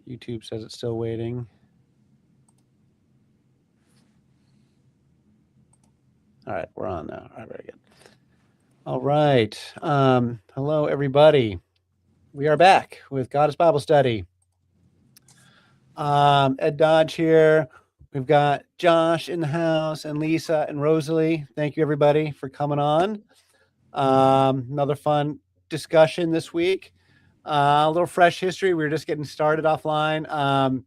YouTube says it's still waiting. All right, we're on now. All right, very good. All right. Hello, everybody. We are back with Goddess Bible Study. Ed Dodge here. We've got Josh in the house and Lisa and Rosalie. Thank you, everybody, for coming on. Another fun discussion this week. A little fresh history. We were just getting started offline.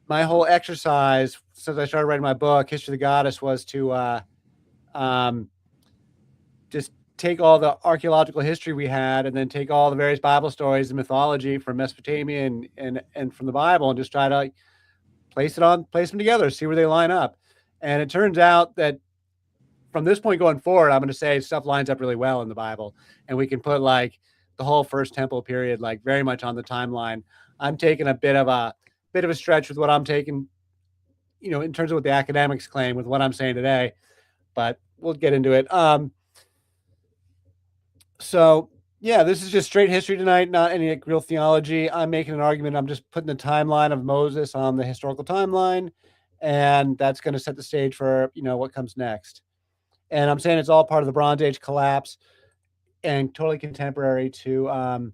My whole exercise since I started writing my book, History of the Goddess, was to just take all the archaeological history we had and then take all the various Bible stories and mythology from Mesopotamia and from the Bible and just try to place them together, see where they line up. And it turns out that from this point going forward, I'm going to say stuff lines up really well in the Bible, and we can put like the whole First Temple period like very much on the timeline. I'm taking a bit of a stretch with what I'm taking, in terms of what the academics claim with what I'm saying today, but we'll get into it. So yeah, this is just straight history tonight, not any like, real theology. I'm making an argument. I'm just putting the timeline of Moses on the historical timeline, and that's going to set the stage for what comes next. And I'm saying it's all part of the Bronze Age collapse and totally contemporary to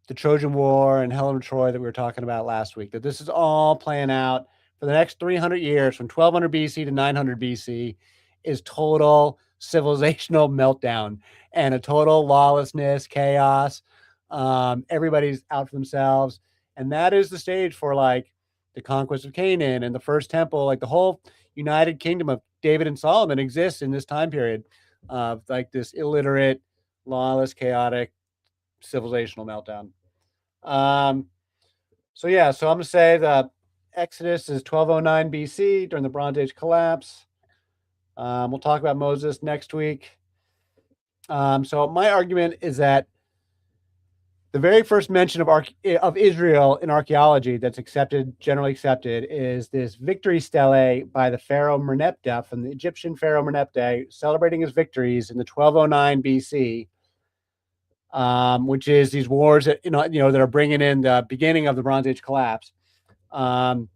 the Trojan War and Helen of Troy that we were talking about last week. That this is all playing out for the next 300 years, from 1200 BC to 900 BC, is total civilizational meltdown and a total lawlessness, chaos. Everybody's out for themselves, and that is the stage for like the conquest of Canaan and the first temple. Like the whole United Kingdom of David and Solomon exists in this time period of like this illiterate, lawless, chaotic, civilizational meltdown. So I'm going to say the Exodus is 1209 BC during the Bronze Age collapse. We'll talk about Moses next week. So my argument is that the very first mention of Israel in archaeology that's generally accepted, is this victory stele by the pharaoh Merneptah, from the Egyptian pharaoh Merneptah, celebrating his victories in the 1209 BC, which is these wars that that are bringing in the beginning of the Bronze Age collapse. And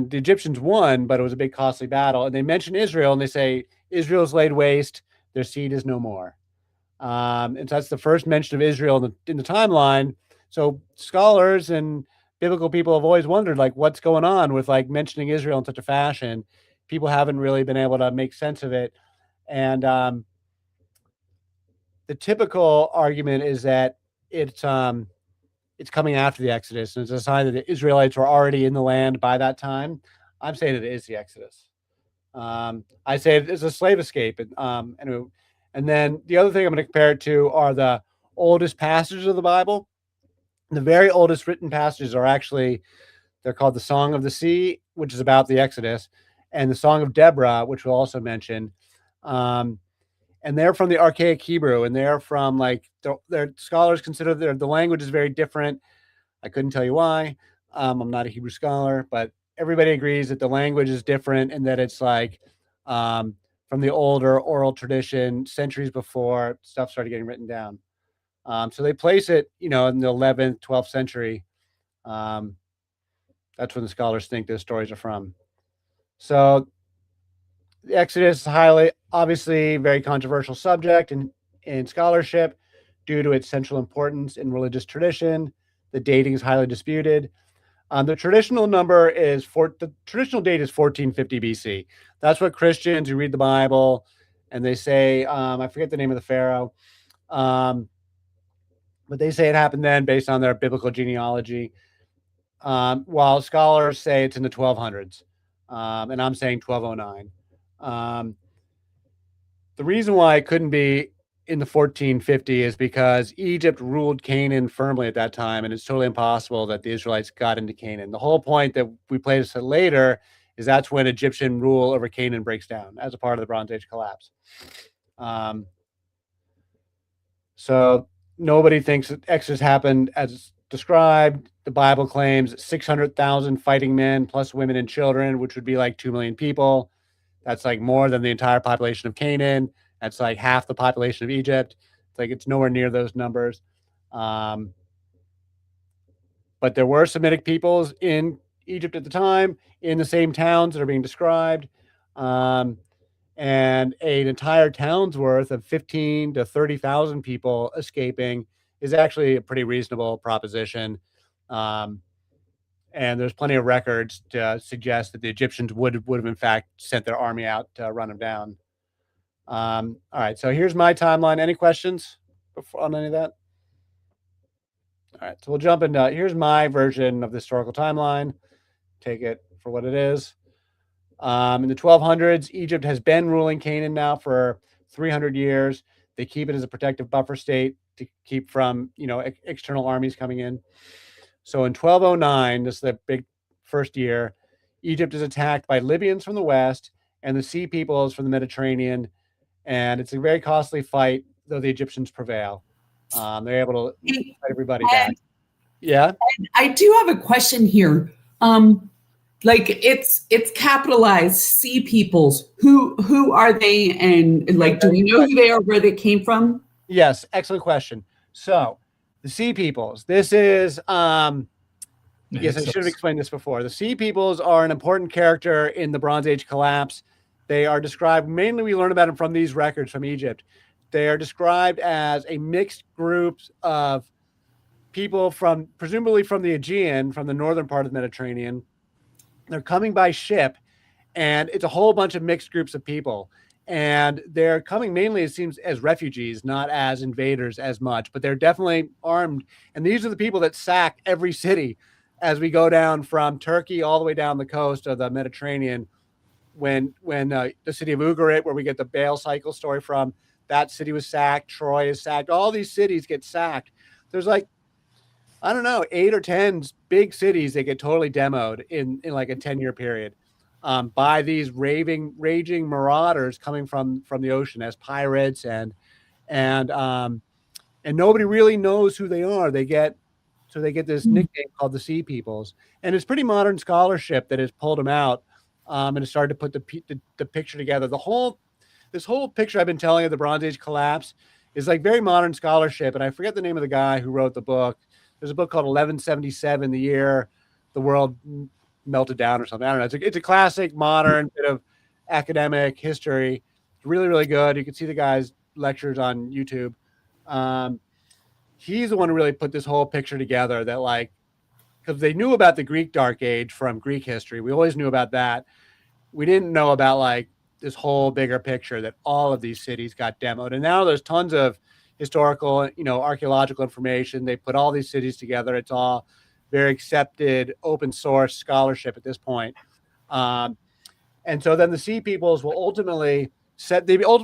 the Egyptians won, but it was a big costly battle. And they mention Israel, and they say Israel's laid waste; their seed is no more. And so that's the first mention of Israel in the timeline. So scholars and biblical people have always wondered, like, what's going on with like mentioning Israel in such a fashion. People haven't really been able to make sense of it. And the typical argument is that it's coming after the Exodus, and it's a sign that the Israelites were already in the land by that time. I'm saying it is the Exodus. I say it's a slave escape. Anyway, and then the other thing I'm going to compare it to are the oldest passages of the Bible. The very oldest written passages are actually, they're called the Song of the Sea, which is about the Exodus, and the Song of Deborah, which we'll also mention. And they're from the Archaic Hebrew, and they're from like their scholars consider the language is very different. I couldn't tell you why. I'm not a Hebrew scholar, but everybody agrees that the language is different and that it's like from the older oral tradition, centuries before stuff started getting written down. So they place it, in the 11th, 12th century. That's when the scholars think those stories are from. So the Exodus is obviously very controversial subject in scholarship due to its central importance in religious tradition. The dating is highly disputed. The traditional date is 1450 BC. That's what Christians who read the Bible, and they say, I forget the name of the pharaoh, but they say it happened then based on their biblical genealogy, while scholars say it's in the 1200s, and I'm saying 1209. The reason why it couldn't be in the 1450 is because Egypt ruled Canaan firmly at that time, and it's totally impossible that the Israelites got into Canaan. The whole point that we play this later is that's when Egyptian rule over Canaan breaks down as a part of the Bronze Age collapse. So nobody thinks that Exodus happened as described. The Bible claims 600,000 fighting men plus women and children, which would be like 2 million people. That's like more than the entire population of Canaan. That's like half the population of Egypt. It's like it's nowhere near those numbers. but there were Semitic peoples in Egypt at the time in the same towns that are being described. Um, and an entire town's worth of 15 to 30,000 people escaping is actually a pretty reasonable proposition. Um, and there's plenty of records to suggest that the Egyptians would have in fact sent their army out to run them down. All right, so here's my timeline. Any questions on any of that? All right, so we'll jump into here's my version of the historical timeline. Take it for what it is. In the 1200s, Egypt has been ruling Canaan now for 300 years. They keep it as a protective buffer state to keep from, external armies coming in. So in 1209, this is the big first year, Egypt is attacked by Libyans from the west and the Sea Peoples from the Mediterranean. And it's a very costly fight, though the Egyptians prevail. They're able to fight everybody back. Yeah. I do have a question here. Like it's capitalized Sea Peoples. Who are they, and like do we know who they are, where they came from? Yes, excellent question. So the Sea Peoples. This is yes, I should have explained this before. The Sea Peoples are an important character in the Bronze Age collapse. They are described, mainly we learn about them from these records from Egypt. They are described as a mixed group of people from, presumably from the Aegean, from the northern part of the Mediterranean. They're coming by ship, and it's a whole bunch of mixed groups of people. And they're coming mainly, it seems, as refugees, not as invaders as much, but they're definitely armed. And these are the people that sack every city as we go down from Turkey all the way down the coast of the Mediterranean. When the city of Ugarit, where we get the Baal cycle story from, that city was sacked. Troy is sacked. All these cities get sacked. There's like, I don't know, 8 or 10 big cities that get totally demoed in like a 10-year period by these raging marauders coming from the ocean as pirates, and nobody really knows who they are. They get this nickname called the Sea Peoples, and it's pretty modern scholarship that has pulled them out and has started to put the picture together. This whole picture I've been telling of the Bronze Age collapse is like very modern scholarship, and I forget the name of the guy who wrote the book. There's a book called 1177, the year the world melted down or something. I don't know. It's a classic modern bit of academic history. It's really, really good. You can see the guy's lectures on YouTube. He's the one who really put this whole picture together, that like, because they knew about the Greek Dark Age from Greek history. We always knew about that. We didn't know about like this whole bigger picture that all of these cities got demoed. And now there's tons of historical, archaeological information. They put all these cities together. It's all very accepted open source scholarship at this point. And so then the Sea Peoples will ultimately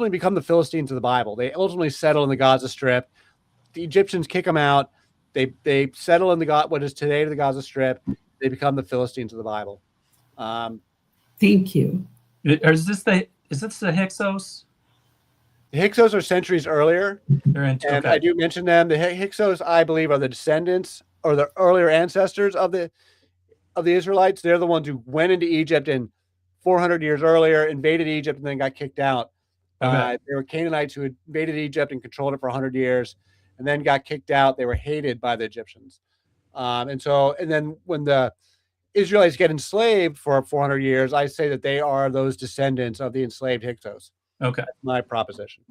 become the Philistines of the Bible. They ultimately settle in the Gaza Strip. The Egyptians kick them out. They settle in what is today the Gaza Strip. They become the Philistines of the Bible. Thank you. Is this the Hyksos? The Hyksos are centuries earlier, and I do mention them. The Hyksos, I believe, are the descendants or the earlier ancestors of the Israelites. They're the ones who went into Egypt and 400 years earlier invaded Egypt and then got kicked out. They were Canaanites who had invaded Egypt and controlled it for 100 years and then got kicked out. They were hated by the Egyptians. And then when the Israelites get enslaved for 400 years, I say that they are those descendants of the enslaved Hyksos. Okay. That's my proposition.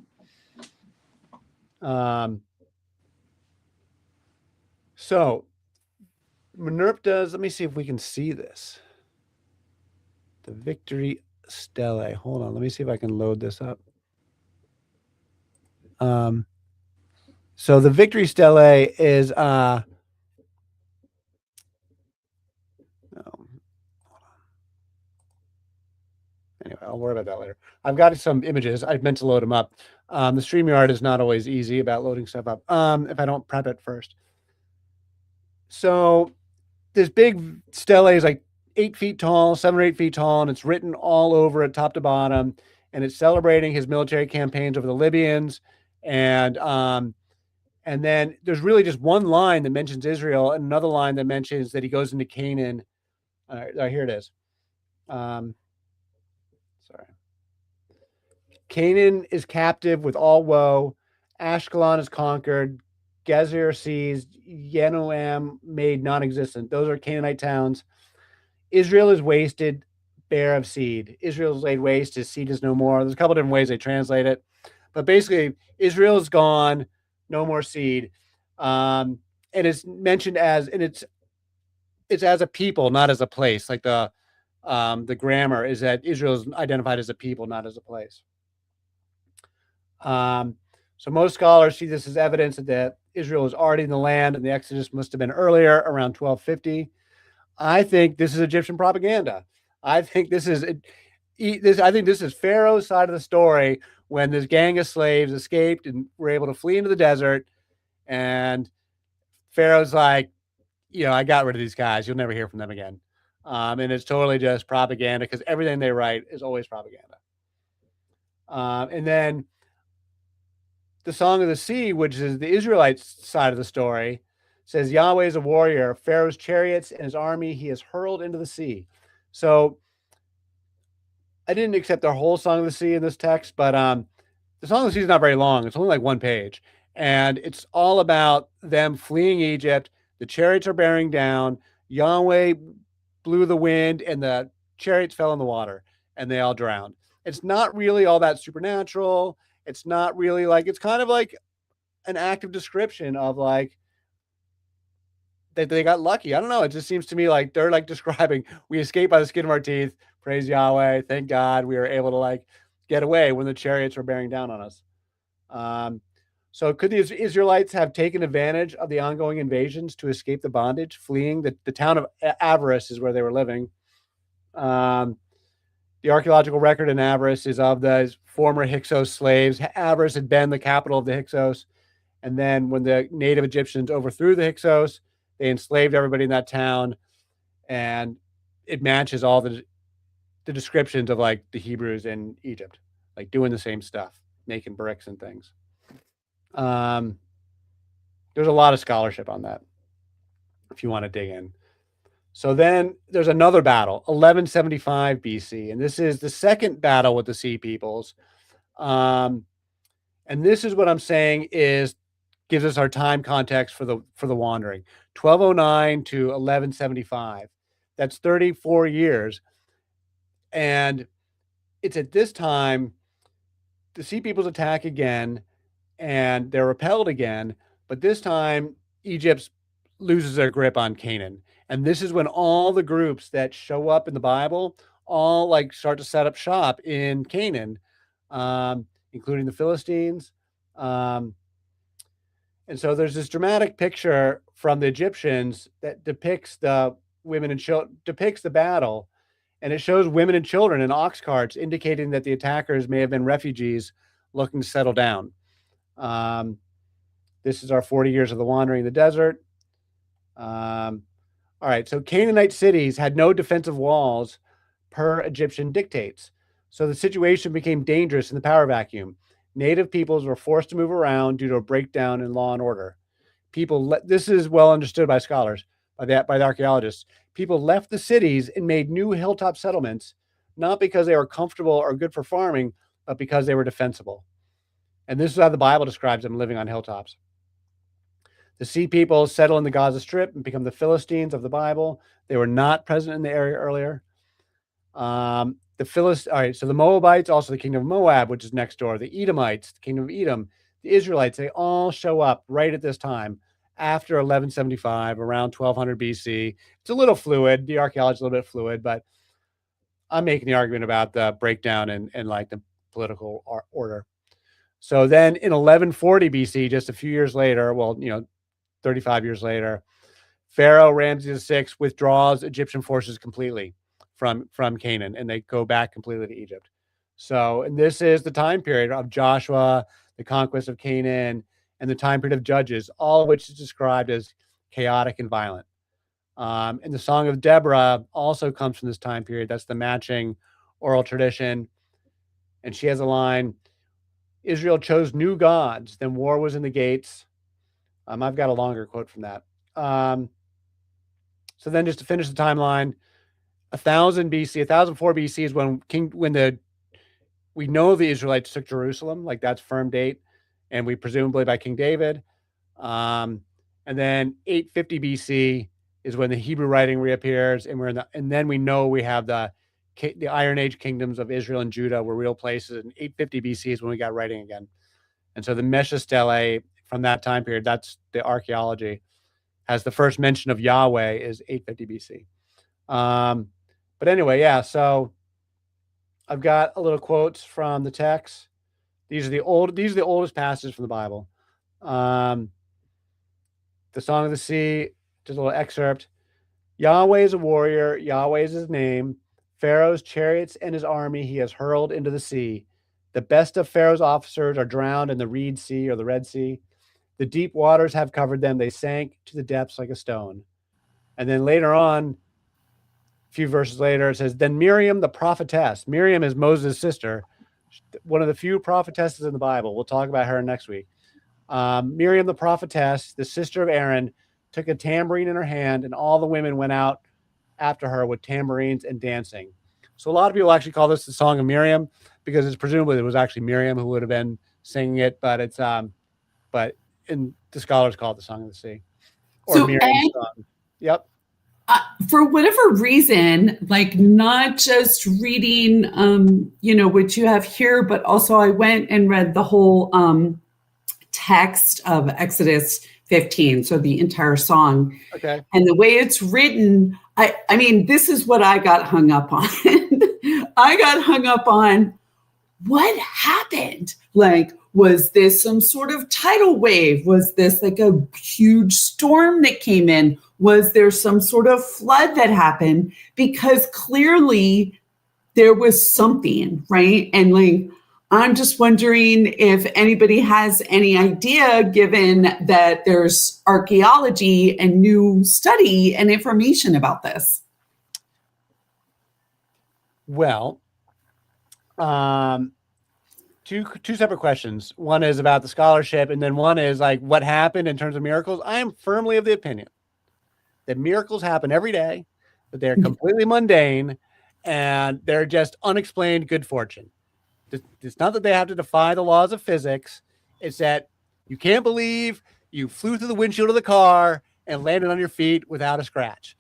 So Merneptah's, let me see if we can see this. The Victory Stele. Hold on. Let me see if I can load this up. So the Victory Stele is anyway, I'll worry about that later. I've got some images. I meant to load them up. The StreamYard is not always easy about loading stuff up if I don't prep it first. So this big stele is like 8 feet tall, 7 or 8 feet tall, and it's written all over it, top to bottom, and it's celebrating his military campaigns over the Libyans. And then there's really just one line that mentions Israel and another line that mentions that he goes into Canaan. Here it is. Sorry. Canaan is captive with all woe. Ashkelon is conquered. Gezer seized, Yenoam made non-existent. Those are Canaanite towns. Israel is wasted, bare of seed. Israel is laid waste, his seed is no more. There's a couple different ways they translate it, but basically, Israel is gone, no more seed. And it's mentioned as, and it's as a people, not as a place. Like the grammar is that Israel is identified as a people, not as a place. So most scholars see this as evidence that Israel is already in the land, and the Exodus must have been earlier, around 1250. I think this is Egyptian propaganda. I think this is Pharaoh's side of the story when this gang of slaves escaped and were able to flee into the desert, and Pharaoh's like, I got rid of these guys. You'll never hear from them again. And it's totally just propaganda because everything they write is always propaganda. And then the Song of the Sea, which is the Israelites' side of the story, says Yahweh is a warrior. Pharaoh's chariots and his army he has hurled into the sea. So I didn't accept the whole Song of the Sea in this text, but the Song of the Sea is not very long. It's only like one page. And it's all about them fleeing Egypt. The chariots are bearing down. Yahweh blew the wind and the chariots fell in the water and they all drowned. It's not really all that supernatural. It's not really it's kind of like an active description of that they got lucky. I don't know. It just seems to me like they're describing, we escaped by the skin of our teeth. Praise Yahweh. Thank God we were able to get away when the chariots were bearing down on us. So could the Israelites have taken advantage of the ongoing invasions to escape the bondage, fleeing? The town of Avaris is where they were living. The archaeological record in Avaris is of the former Hyksos slaves. Avaris had been the capital of the Hyksos. And then when the native Egyptians overthrew the Hyksos, they enslaved everybody in that town. And it matches all the descriptions of the Hebrews in Egypt, doing the same stuff, making bricks and things. There's a lot of scholarship on that if you want to dig in. So then there's another battle, 1175 BC, and this is the second battle with the Sea Peoples. And this is what I'm saying gives us our time context for the wandering, 1209 to 1175. That's 34 years. And it's at this time the Sea Peoples attack again, and they're repelled again, but this time Egypt loses their grip on Canaan. And this is when all the groups that show up in the Bible all start to set up shop in Canaan, including the Philistines. And so there's this dramatic picture from the Egyptians that depicts the women and depicts the battle. And it shows women and children in ox carts, indicating that the attackers may have been refugees looking to settle down. This is our 40 years of the wandering in the desert. All right, so Canaanite cities had no defensive walls per Egyptian dictates. So the situation became dangerous in the power vacuum. Native peoples were forced to move around due to a breakdown in law and order. This is well understood by scholars, by the archaeologists. People left the cities and made new hilltop settlements, not because they were comfortable or good for farming, but because they were defensible. And this is how the Bible describes them living on hilltops. The Sea Peoples settle in the Gaza Strip and become the Philistines of the Bible. They were not present in the area earlier. All right, so the Moabites, also the kingdom of Moab, which is next door, the Edomites, the kingdom of Edom, the Israelites, they all show up right at this time after 1175, around 1200 BC. It's a little fluid. The archaeology is a little bit fluid, but I'm making the argument about the breakdown and the political order. So then in 1140 BC, just a few years later, 35 years later, Pharaoh Ramses VI withdraws Egyptian forces completely from Canaan, and they go back completely to Egypt. So, and this is the time period of Joshua, the conquest of Canaan, and the time period of Judges, all of which is described as chaotic and violent. And the Song of Deborah also comes from this time period. That's the matching oral tradition. And she has a line, Israel chose new gods, then war was in the gates. I've got a longer quote from that. So then just to finish the timeline, 1000 BC, 1004 BC is when we know the Israelites took Jerusalem, that's firm date, and we presumably by King David. And then 850 BC is when the Hebrew writing reappears, and then we know we have the Iron Age kingdoms of Israel and Judah were real places. And 850 BC is when we got writing again. And so the Merneptah Stele from that time period, that's the archaeology, has the first mention of Yahweh is 850 BC. But anyway, yeah. So I've got a little quotes from the text. These are the oldest passages from the Bible. The Song of the Sea, just a little excerpt. Yahweh is a warrior. Yahweh is his name. Pharaoh's chariots and his army he has hurled into the sea. The best of Pharaoh's officers are drowned in the Reed Sea or the Red Sea. The deep waters have covered them. They sank to the depths like a stone. And then later on, a few verses later, it says, then Miriam, the prophetess. Miriam is Moses' sister, one of the few prophetesses in the Bible. We'll talk about her next week. Miriam, the prophetess, the sister of Aaron, took a tambourine in her hand, and all the women went out after her with tambourines and dancing. So a lot of people actually call this the Song of Miriam because it's presumably it was actually Miriam who would have been singing it, but it's but in the scholars call it the Song of the Sea or So, Miriam's song. Yep. For whatever reason, like not just reading, what you have here, but also I went and read the whole text of Exodus 15, so the entire song. Okay. And the way it's written, I mean, this is what I got hung up on. I got hung up on what happened. Like, was this some sort of tidal wave? Was this like a huge storm that came in? Was there some sort of flood that happened? Because clearly there was something, right? And like, I'm just wondering if anybody has any idea, given that there's archaeology and new study and information about this. Well, two separate questions. One is about the scholarship, and then one is like what happened in terms of miracles. I am firmly of the opinion that miracles happen every day, that they're completely mundane, and they're just unexplained good fortune. It's not that they have to defy the laws of physics. It's that you can't believe you flew through the windshield of the car and landed on your feet without a scratch.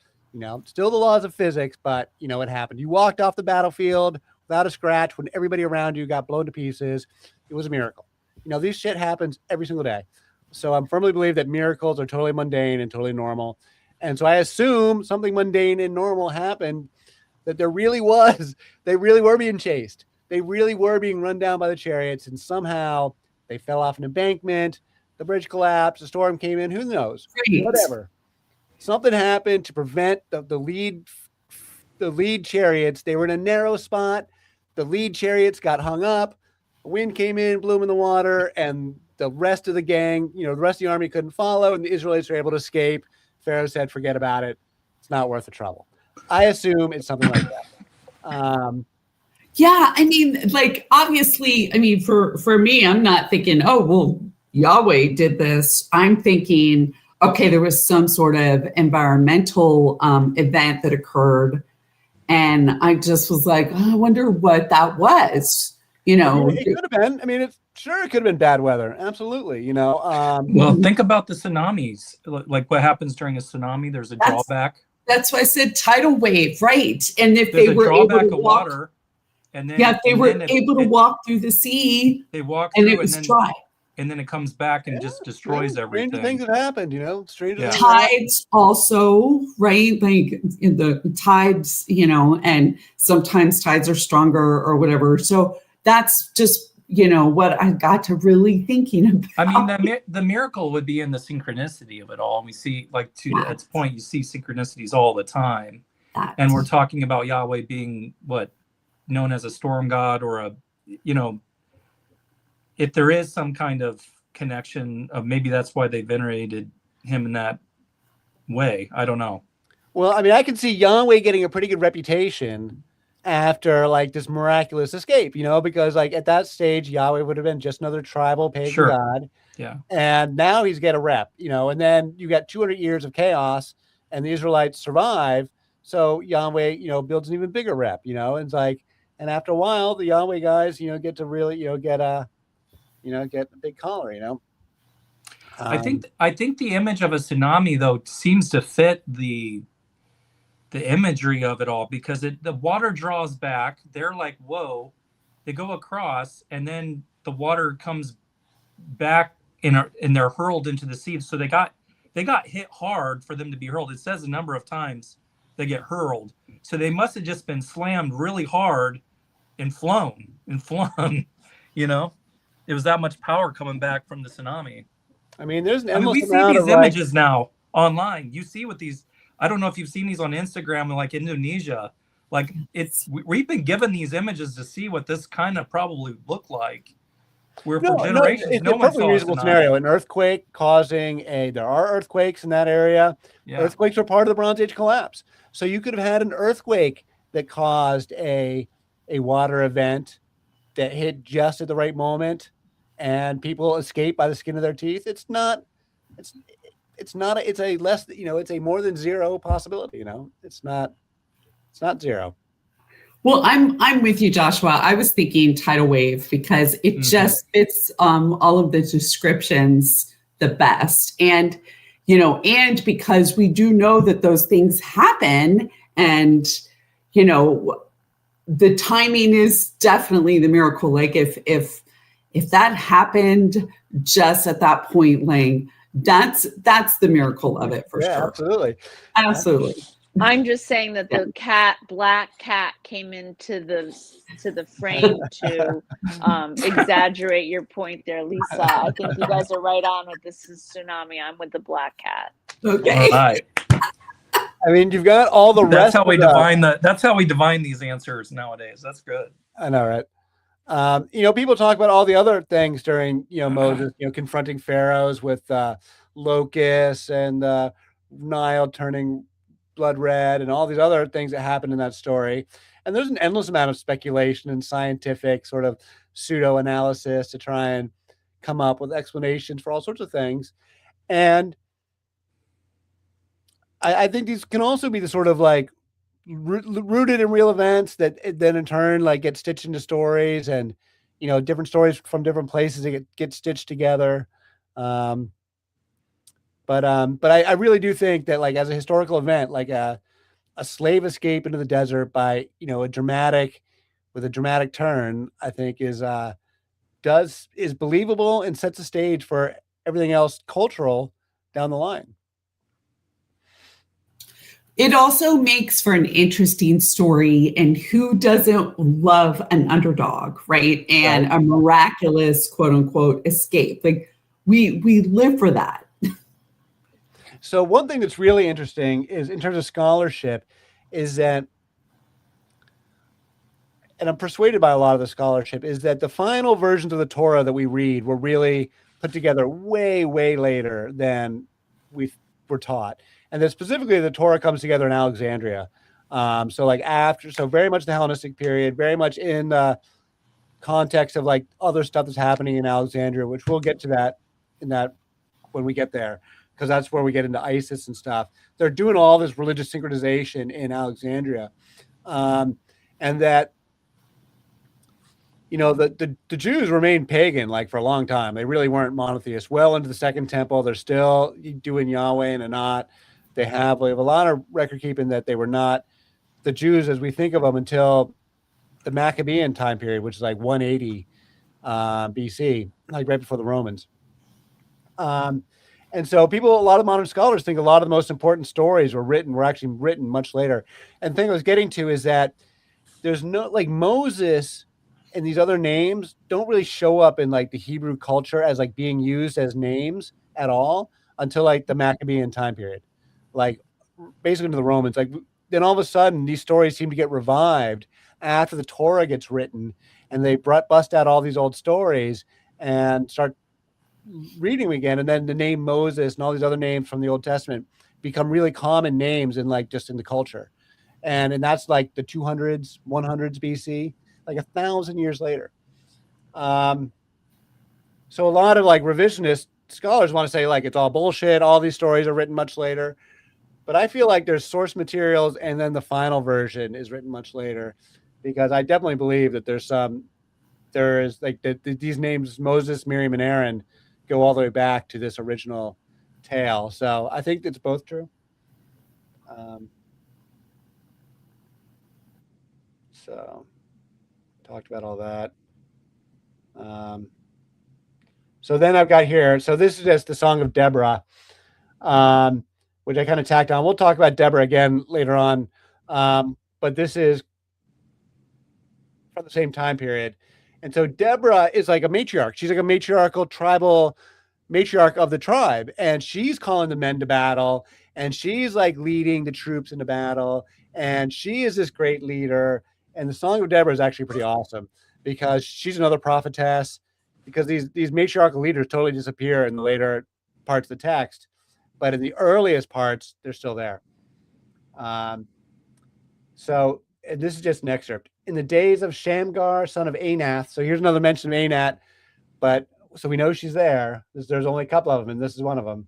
Still the laws of physics, but it happened. You walked off the battlefield without a scratch when everybody around you got blown to pieces. It was a miracle. This shit happens every single day. So I'm firmly believe that miracles are totally mundane and totally normal. And so I assume something mundane and normal happened, that they really were being chased. They really were being run down by the chariots, and somehow they fell off an embankment. The bridge collapsed. The storm came in. Who knows? Great. Whatever. Something happened to prevent the lead chariots. They were in a narrow spot. The lead chariots got hung up. The wind came in, blew them in the water, and the rest of the gang, the rest of the army couldn't follow, and the Israelites were able to escape. Pharaoh said, forget about it. It's not worth the trouble. I assume it's something like that. Yeah, I mean, like, obviously, I mean, for me, I'm not thinking, oh, well, Yahweh did this. I'm thinking, okay, there was some sort of environmental event that occurred. And I just was like, oh, I wonder what that was. It could have been. I mean, it could have been bad weather. Absolutely. Well, think about the tsunamis. Like what happens during a tsunami, there's a drawback. That's why I said tidal wave, right? And if There's they were able to walk, water, and then if they were able to walk through the sea, they walk and through, it was dry. And then it comes back and just destroys everything. Strange things have happened, Stranger tides also, right? Like in the tides, and sometimes tides are stronger or whatever. So that's just, what I got to really thinking about. I mean, the miracle would be in the synchronicity of it all. We see, like, to Ed's point, you see synchronicities all the time. And we're talking about Yahweh being known as a storm god, or if there is some kind of connection, maybe that's why they venerated him in that way. I don't know. Well, I mean, I can see Yahweh getting a pretty good reputation after like this miraculous escape, because like at that stage, Yahweh would have been just another tribal pagan god. Yeah. And now he's got a rep, and then you got 200 years of chaos and the Israelites survive. So Yahweh, builds an even bigger rep, and it's like, and after a while, the Yahweh guys, get to really, get a big collar, I think the image of a tsunami though seems to fit the imagery of it all, because the water draws back. They're like, whoa, they go across, and then the water comes back and they're hurled into the sea. So they got hit hard for them to be hurled. It says a number of times they get hurled. So they must have just been slammed really hard and flung. You know, it was that much power coming back from the tsunami. I mean, there's an we endless see amount these of images now online. You see what these, I don't know if you've seen these on Instagram in like Indonesia. Like we've been given these images to see what this kind of probably looked like. Where for generations, it's no a one perfectly saw reasonable scenario. An earthquake causing there are earthquakes in that area. Yeah. Earthquakes are part of the Bronze Age collapse. So you could have had an earthquake that caused a water event that hit just at the right moment, and people escape by the skin of their teeth. It's a less, it's a more than zero possibility. It's not zero. Well, I'm with you, Joshua. I was thinking tidal wave because it just fits all of the descriptions the best. And, and because we do know that those things happen, and, the timing is definitely the miracle. Like if that happened just at that point, Lang, that's the miracle of it for sure. Absolutely. I'm just saying that the black cat came into the frame to exaggerate your point there, Lisa. I think you guys are right on with this is tsunami. I'm with the black cat. Okay. All right. I mean, you've got all the rest. That's how we divine these answers nowadays. That's good. I know, right? People talk about all the other things during, Moses, confronting pharaohs with locusts and Nile turning blood red and all these other things that happened in that story. And there's an endless amount of speculation and scientific sort of pseudo analysis to try and come up with explanations for all sorts of things. And I think these can also be the sort of like rooted in real events that then in turn like get stitched into stories, and different stories from different places that get stitched together. But I really do think that like as a historical event, like a slave escape into the desert by a dramatic turn, I think is believable and sets the stage for everything else cultural down the line. It also makes for an interesting story, and who doesn't love an underdog, right? And a miraculous, quote unquote, escape. Like we live for that. So one thing that's really interesting is in terms of scholarship is that, and I'm persuaded by a lot of the scholarship, is that the final versions of the Torah that we read were really put together way, way later than we were taught. And then specifically the Torah comes together in Alexandria. So very much the Hellenistic period, very much in the context of like other stuff that's happening in Alexandria, which we'll get to that when we get there, because that's where we get into ISIS and stuff. They're doing all this religious synchronization in Alexandria. And that, the Jews remained pagan like for a long time. They really weren't monotheists. Well into the Second Temple, they're still doing Yahweh and Anat. We have a lot of record keeping that they were not the Jews as we think of them until the Maccabean time period, which is like 180 BC, like right before the Romans. And so a lot of modern scholars think a lot of the most important stories were actually written much later. And the thing I was getting to is that there's no, like Moses and these other names don't really show up in like the Hebrew culture as like being used as names at all until like the Maccabean time period. Like basically to the Romans, like then all of a sudden these stories seem to get revived after the Torah gets written, and they bust out all these old stories and start reading them again. And then the name Moses and all these other names from the Old Testament become really common names in like just in the culture. And that's like the 200s, 100s BC, like 1,000 years later. So a lot of like revisionist scholars want to say like it's all bullshit. All these stories are written much later. But I feel like there's source materials and then the final version is written much later, because I definitely believe that there is like these names, Moses, Miriam, and Aaron, go all the way back to this original tale. So I think it's both true. So talked about all that. So then I've got here. So this is just the Song of Deborah, which I kind of tacked on. We'll talk about Deborah again later on. But this is from the same time period. And so Deborah is like a matriarch. She's like a matriarchal tribal matriarch of the tribe. And she's calling the men to battle. And she's like leading the troops into battle. And she is this great leader. And the Song of Deborah is actually pretty awesome because she's another prophetess, because these matriarchal leaders totally disappear in the later parts of the text. But in the earliest parts, they're still there. So and this is just an excerpt. In the days of Shamgar, son of Anath. So here's another mention of Anath, but so we know she's there. There's only a couple of them, and this is one of them.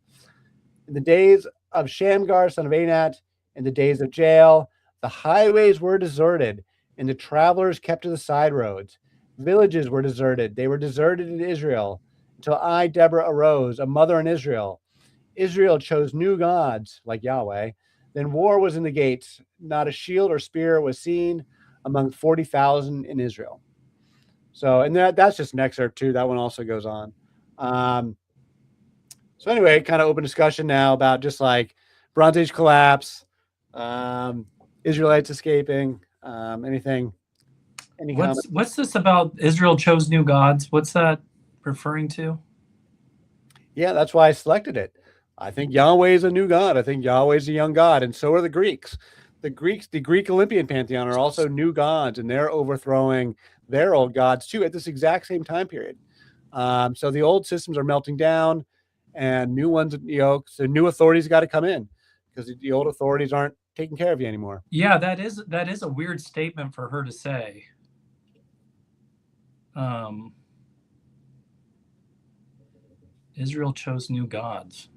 In the days of Shamgar, son of Anath, in the days of Jael, the highways were deserted, and the travelers kept to the side roads. Villages were deserted. They were deserted in Israel until I, Deborah, arose, a mother in Israel. Israel chose new gods like Yahweh. Then war was in the gates. Not a shield or spear was seen among 40,000 in Israel. So, and that's just an excerpt too. That one also goes on. So anyway, kind of open discussion now about just like Bronze Age collapse, Israelites escaping, anything. What's this about Israel chose new gods? What's that referring to? Yeah, that's why I selected it. I think Yahweh is a new God. I think Yahweh is a young God, and so are the Greeks. The Greek Olympian pantheon are also new gods, and they're overthrowing their old gods too at this exact same time period. So the old systems are melting down, and new ones, so new authorities got to come in because the old authorities aren't taking care of you anymore. Yeah, that is a weird statement for her to say. Israel chose new gods.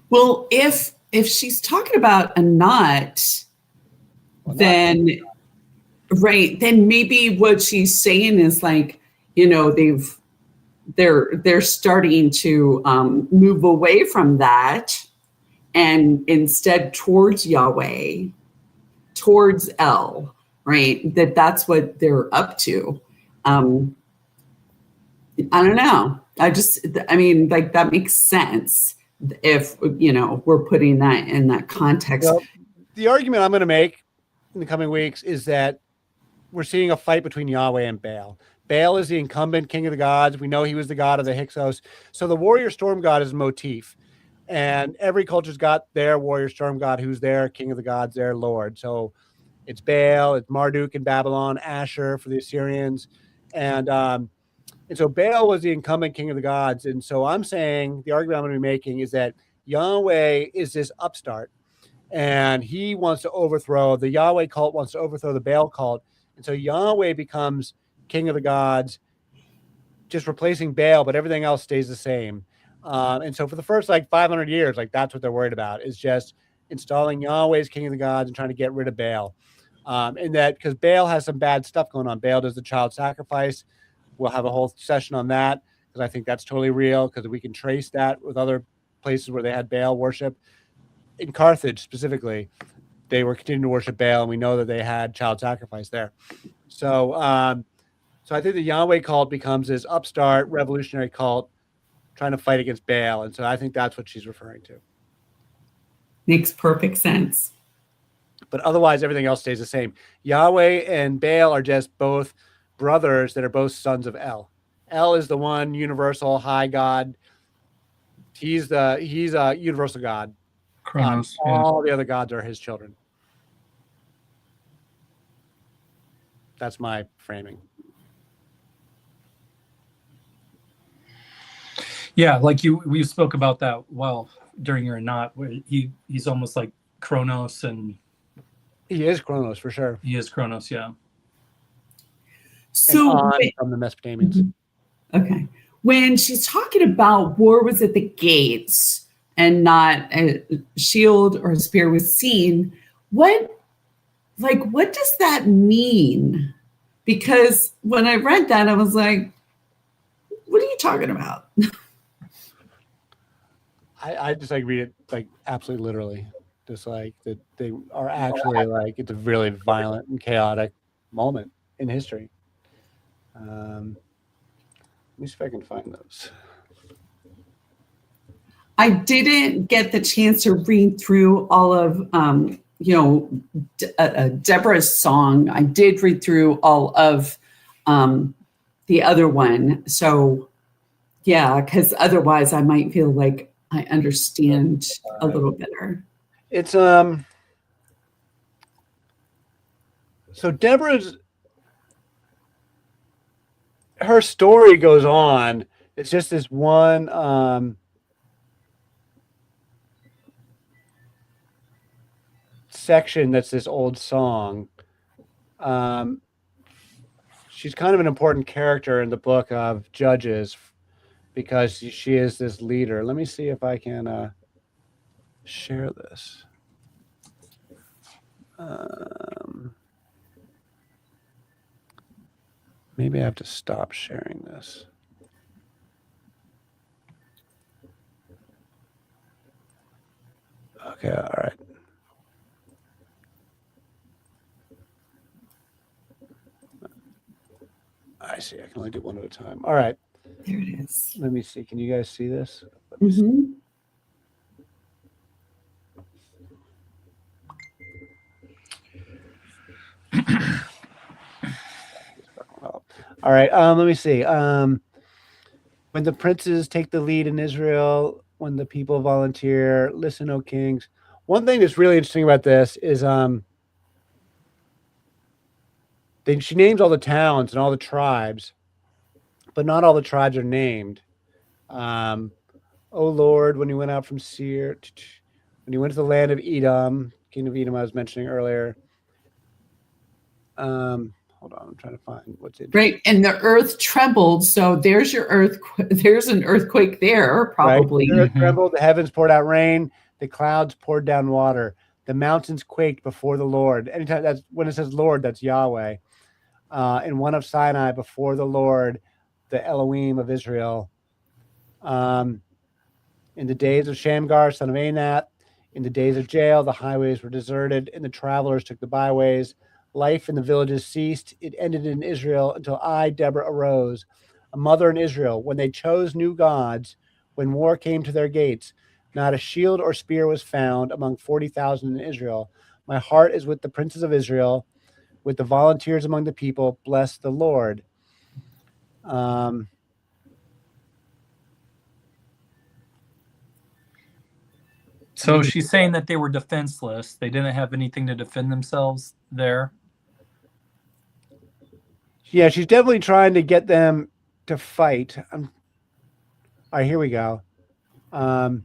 Well, if she's talking about a knot, then maybe what she's saying is like, they're starting to move away from that and instead towards Yahweh, towards El, right? That's what they're up to. I don't know. That makes sense if, we're putting that in that context. Well, the argument I'm going to make in the coming weeks is that we're seeing a fight between Yahweh and Baal. Baal is the incumbent king of the gods. We know he was the god of the Hyksos. So the warrior storm god is a motif. And every culture's got their warrior storm god who's their king of the gods, their lord. So it's Baal, it's Marduk in Babylon, Asher for the Assyrians. And so Baal was the incumbent king of the gods. And so I'm saying the argument I'm going to be making is that Yahweh is this upstart. And he wants to overthrow, the Yahweh cult wants to overthrow the Baal cult. And so Yahweh becomes king of the gods, just replacing Baal, but everything else stays the same. And so for the first 500 years, that's what they're worried about, is just installing Yahweh as king of the gods and trying to get rid of Baal. And that because Baal has some bad stuff going on. Baal does the child sacrifice. We'll have a whole session on that because I think that's totally real, because we can trace that with other places where they had Baal worship. In Carthage specifically, they were continuing to worship Baal, and we know that they had child sacrifice there. So so I think the Yahweh cult becomes this upstart revolutionary cult trying to fight against Baal. And so I think that's what she's referring to. Makes perfect sense. But otherwise, everything else stays the same. Yahweh and Baal are just both brothers that are both sons of El. El is the one universal high God. He's a universal God. Kronos, all the other gods are his children. That's my framing. Yeah, we spoke about that during your knot, where he's almost like Kronos, and he is Kronos for sure. He is Kronos, yeah. So from the Mesopotamians. Okay. When she's talking about war was at the gates and not a shield or a spear was seen, what does that mean? Because when I read that, I was like, what What are you talking about? I just like read it like absolutely literally. Just like that they are actually like it's a really violent and chaotic moment in history. Let me see if I can find those. I didn't get the chance to read through all of, Deborah's song. I did read through all of the other one. So, yeah, because otherwise I might feel like I understand a little better. It's so Deborah's her story goes on. It's just this one section that's this old song. She's kind of an important character in the book of Judges because she is this leader. Let me see if I can share this. Maybe I have to stop sharing this. Okay, all right. I see. I can only do one at a time. All right. There it is. Let me see. Can you guys see this? Mm-hmm. All right. Let me see. When the princes take the lead in Israel, when the people volunteer, listen, O kings. One thing that's really interesting about this is she names all the towns and all the tribes, but not all the tribes are named. O Lord, when you went out from Seir, when you went to the land of Edom, king of Edom, I was mentioning earlier. Hold on, I'm trying to find what's it. Right, and the earth trembled. So there's your earthquake. There's an earthquake there, probably. Right? The earth trembled, the heavens poured out rain, the clouds poured down water, the mountains quaked before the Lord. Anytime that's when it says Lord, that's Yahweh. In one of Sinai before the Lord, the Elohim of Israel. In the days of Shamgar, son of Anath, in the days of Jael, the highways were deserted, and the travelers took the byways. Life in the villages ceased. It ended in Israel until I, Deborah, arose, a mother in Israel, when they chose new gods, when war came to their gates. Not a shield or spear was found among 40,000 in Israel. My heart is with the princes of Israel, with the volunteers among the people. Bless the Lord. So she's saying that they were defenseless. They didn't have anything to defend themselves there. Yeah, she's definitely trying to get them to fight. All right, here we go. The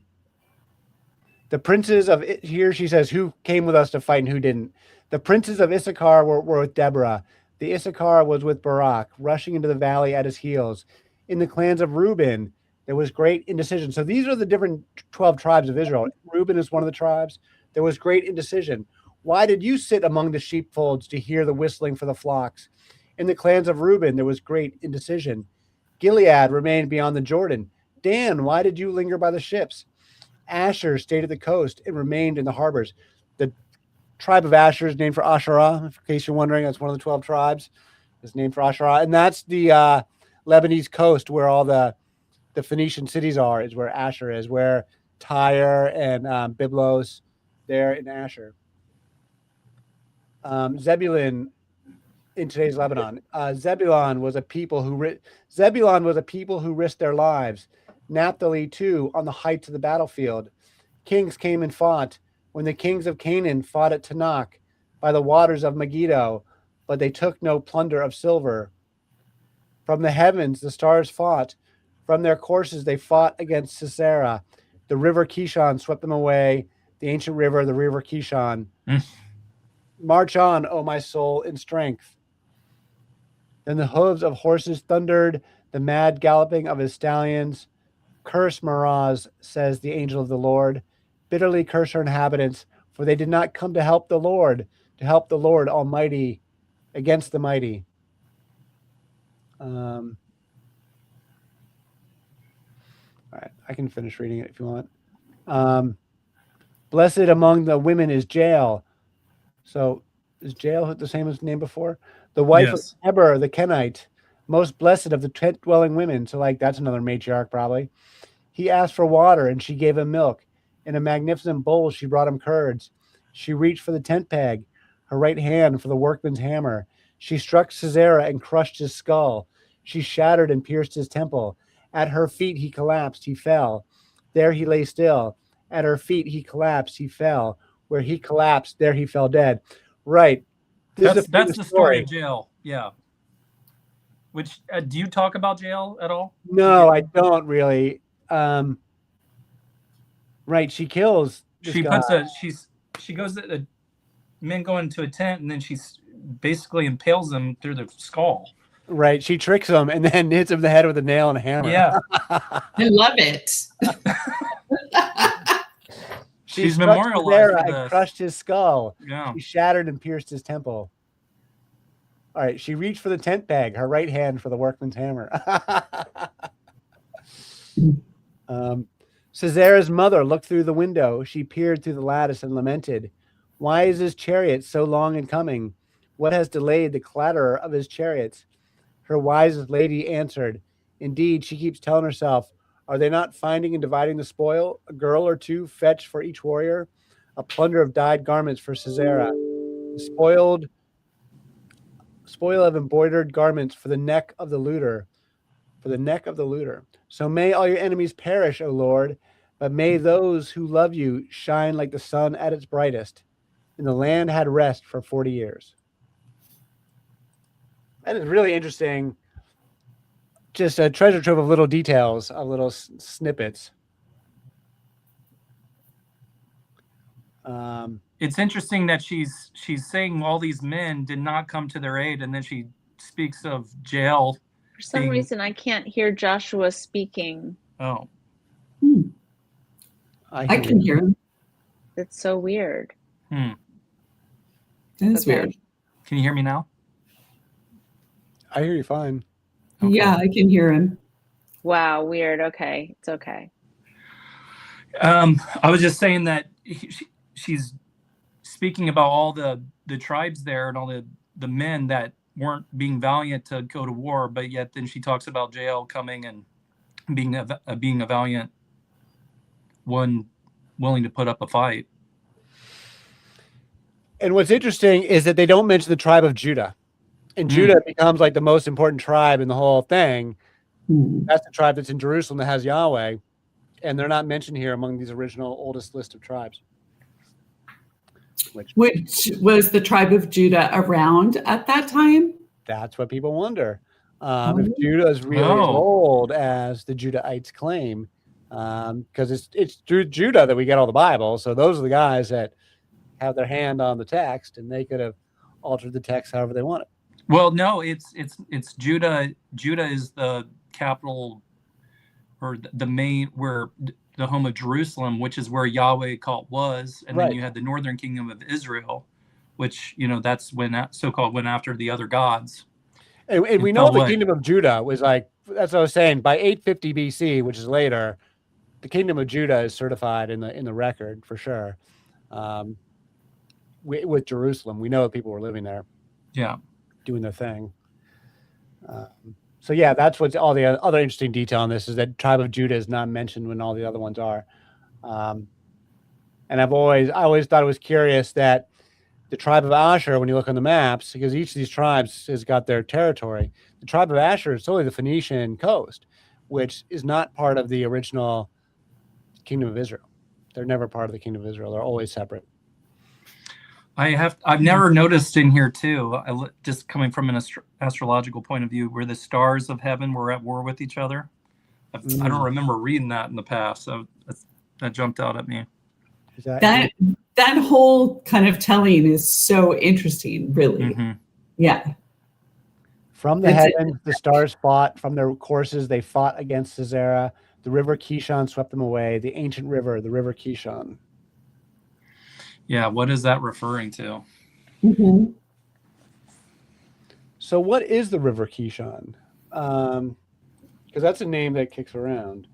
princes of here, she says, who came with us to fight and who didn't. The princes of Issachar were with Deborah. The Issachar was with Barak, rushing into the valley at his heels. In the clans of Reuben, there was great indecision. So these are the different 12 tribes of Israel. Reuben is one of the tribes. There was great indecision. Why did you sit among the sheepfolds to hear the whistling for the flocks? In the clans of Reuben, there was great indecision. Gilead remained beyond the Jordan. Dan, why did you linger by the ships? Asher stayed at the coast and remained in the harbors. The tribe of Asher is named for Asherah. In case you're wondering, that's one of the 12 tribes. It's named for Asherah. And that's the Lebanese coast where all the Phoenician cities are, is where Asher is, where Tyre and Byblos, there in Asher. Zebulun in today's Lebanon. Zebulun was a people who risked their lives. Naphtali too, on the heights of the battlefield. Kings came and fought. When the kings of Canaan fought at Tanakh by the waters of Megiddo, but they took no plunder of silver. From the heavens the stars fought. From their courses they fought against Sisera. The river Kishon swept them away. The ancient river, the river Kishon. March on, O my soul, in strength. Then the hooves of horses thundered, the mad galloping of his stallions. Curse Meroz, says the angel of the Lord. Bitterly curse her inhabitants, for they did not come to help the Lord Almighty against the mighty. All right, I can finish reading it if you want. Blessed among the women is Jael. So is Jael the same as name before? The wife of Yes. Heber the Kenite, most blessed of the tent dwelling women. So like that's another matriarch probably. He asked for water and she gave him milk. In a magnificent bowl she brought him curds. She reached for the tent peg, her right hand for the workman's hammer. She struck Sisera and crushed his skull. She shattered and pierced his temple. At her feet he collapsed, he fell. There he lay still. At her feet he collapsed, he fell. Where he collapsed, there he fell dead. Right. This is a That's famous the story story. of Jael. Yeah. Which do you talk about Jael at all? No, I don't really. Right, she kills this She guy. puts she goes men go into a tent and then she's basically impales them through the skull. Right, she tricks him and then hits him in the head with a nail and a hammer. Yeah. I love it. She's struck memorialized Sisera for and this. crushed his skull. Yeah. She shattered and pierced his temple. All right, she reached for the tent peg, her right hand for the workman's hammer. Sisera's mother looked through the window. She peered through the lattice and lamented. Why is his chariot so long in coming? What has delayed the clatter of his chariots? Her wisest lady answered, indeed, she keeps telling herself, are they not finding and dividing the spoil? A girl or two fetched for each warrior? A plunder of dyed garments for Sisera. The spoil of embroidered garments for the neck of the looter. For the neck of the looter. So may all your enemies perish, O Lord, but may those who love you shine like the sun at its brightest. And the land had rest for 40 years. That is really interesting. Just a treasure trove of little details, of little snippets. It's interesting that she's saying all these men did not come to their aid, and then she speaks of Jael. For some reason, I can't hear Joshua speaking. Oh. I can hear him. That's so weird. That's weird. Can you hear me now? I hear you fine. Okay. Yeah, I can hear him. Wow, weird. Okay, it's okay. I was just saying that she's speaking about all the tribes there and all the men that weren't being valiant to go to war, but yet then she talks about Jael coming and being a valiant one, willing to put up a fight. And what's interesting is that they don't mention the tribe of Judah. And Judah becomes like the most important tribe in the whole thing. That's the tribe that's in Jerusalem that has Yahweh. And they're not mentioned here among these original oldest list of tribes. Which was the tribe of Judah around at that time? That's what people wonder. If Judah is really as old as the Judahites claim. Because it's through Judah that we get all the Bible. So those are the guys that have their hand on the text, and they could have altered the text however they wanted. Well, no, it's Judah. Judah is the capital, or the main, where the home of Jerusalem, which is where Yahweh was, and then you had the northern kingdom of Israel, which that's when so-called went after the other gods. And we know the kingdom of Judah was like, that's what I was saying, by 850 BC, which is later, the kingdom of Judah is certified in the record for sure. With Jerusalem, we know that people were living there. Yeah. Doing their thing. So yeah, that's what's all the other interesting detail on this is that tribe of Judah is not mentioned when all the other ones are. And I always thought it was curious that the tribe of Asher, when you look on the maps, because each of these tribes has got their territory, the tribe of Asher is totally the Phoenician coast, which is not part of the original kingdom of Israel. They're never part of the kingdom of Israel. They're always separate. I've never noticed in here too, just coming from an astrological point of view, where the stars of heaven were at war with each other. I don't remember reading that in the past, so that jumped out at me. That whole kind of telling is so interesting, really. Yeah. From the heavens, the stars fought. From their courses, they fought against Sisera. The river Kishon swept them away. The ancient river, the river Kishon. Yeah, what is that referring to? So what is the river Kishon? Because that's a name that kicks around.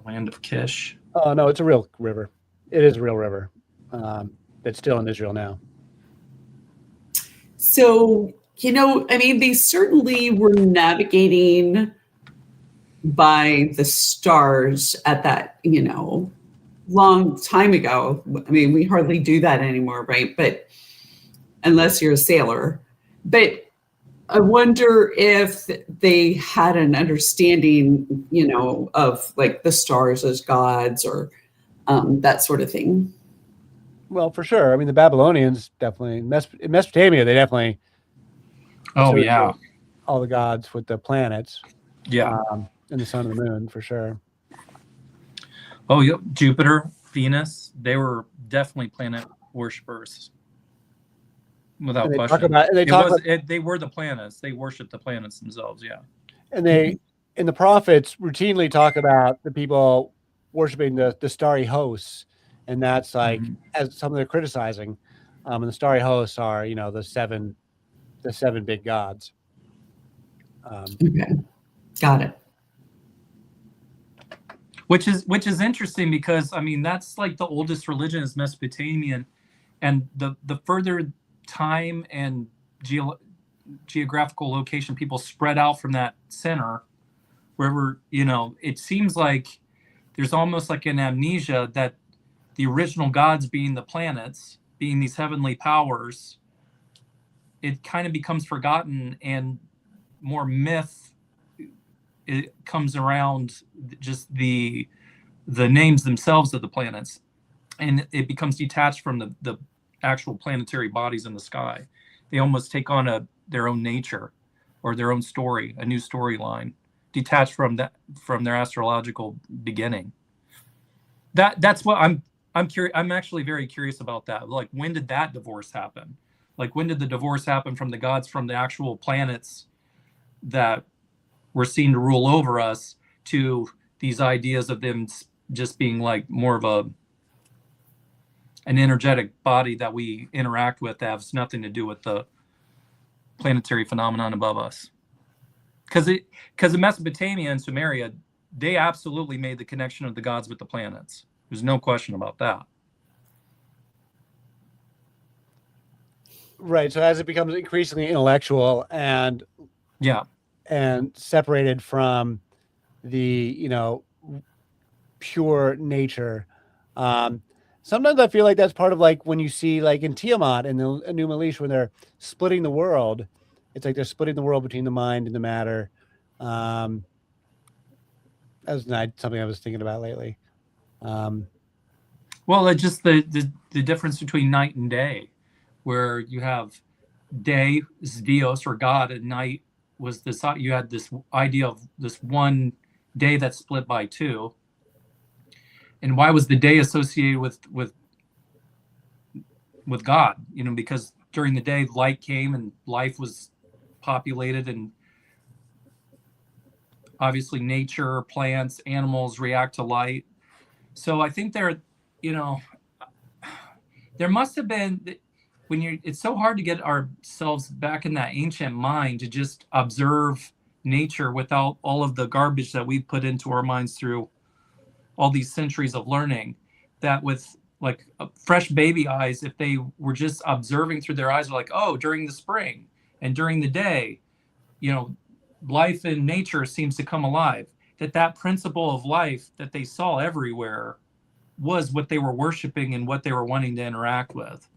Land of Kish. Oh no, it's a real river. It is a real river that's still in Israel now. So, I mean, they certainly were navigating by the stars at that, long time ago. I mean, we hardly do that anymore, right? But unless you're a sailor. But I wonder if they had an understanding, of like the stars as gods or that sort of thing. Well, for sure. I mean, the Babylonians definitely, in Mesopotamia, they definitely. Oh, yeah. All the gods with the planets. Yeah. And the sun and the moon, for sure. Oh, yeah. Jupiter, Venus, they were definitely planet worshippers. Without question. They were the planets. They worshiped the planets themselves, yeah. And in the prophets, routinely talk about the people worshiping the starry hosts. And that's like as something they're criticizing. And the starry hosts are, the seven big gods. Okay, got it. Which is interesting because I mean that's like the oldest religion is Mesopotamian, and the further time and geographical location people spread out from that center, wherever it seems like there's almost like an amnesia that the original gods being the planets, being these heavenly powers, it kind of becomes forgotten and more myth. It comes around just the names themselves of the planets, and it becomes detached from the actual planetary bodies in the sky. They almost take on their own nature or their own story, a new storyline, detached from their astrological beginning. That's what I'm curious. I'm actually very curious about that. Like, when did that divorce happen? Like, when did the divorce happen from the gods, from the actual planets that were seen to rule over us, to these ideas of them just being like more of an energetic body that we interact with that has nothing to do with the planetary phenomenon above us? Because in Mesopotamia and Sumeria, they absolutely made the connection of the gods with the planets. There's no question about that. Right. So as it becomes increasingly intellectual and separated from the pure nature, sometimes I feel like that's part of like when you see like in Tiamat and the Enuma Elish when they're splitting the world, it's like they're splitting the world between the mind and the matter. That was something I was thinking about lately. Well, it's just the difference between night and day, where you have day is Dios or God, and night was this. You had this idea of this one day that's split by two. And why was the day associated with God? Because during the day light came and life was populated, and obviously nature, plants, animals react to light. So I think there must have been, it's so hard to get ourselves back in that ancient mind to just observe nature without all of the garbage that we put into our minds through all these centuries of learning, that with like fresh baby eyes, if they were just observing through their eyes, like, oh, during the spring and during the day, life in nature seems to come alive, that principle of life that they saw everywhere was what they were worshiping and what they were wanting to interact with.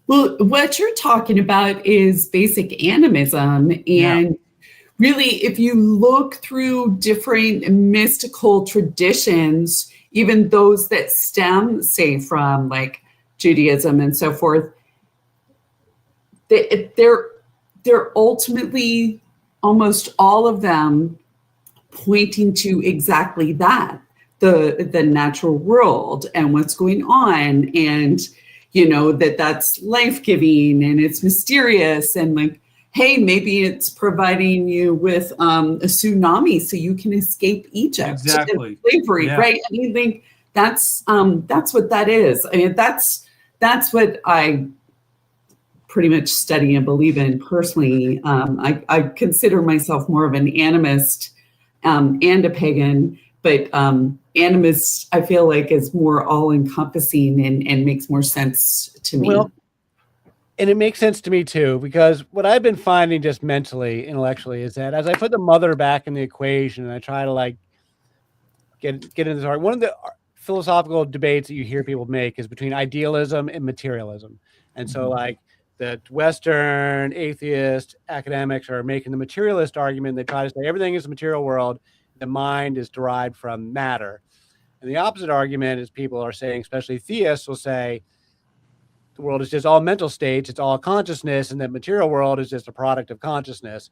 Well, what you're talking about is basic animism. And really, if you look through different mystical traditions, even those that stem, say, from like Judaism and so forth, they're ultimately, almost all of them, pointing to exactly that, the natural world and what's going on, and that's life-giving and it's mysterious, and like, hey, maybe it's providing you with a tsunami so you can escape Egypt, exactly, and slavery, right? I mean, like, that's what that is. I mean, that's what I pretty much study and believe in personally. I consider myself more of an animist and a pagan, but animist, I feel like, is more all encompassing and makes more sense to me. Well, and it makes sense to me too, because what I've been finding just mentally, intellectually, is that as I put the mother back in the equation and I try to like get into this art, one of the philosophical debates that you hear people make is between idealism and materialism. And so like the Western atheist academics are making the materialist argument. They try to say everything is a material world. The mind is derived from matter. And the opposite argument is people are saying, especially theists will say, the world is just all mental states, it's all consciousness, and that material world is just a product of consciousness.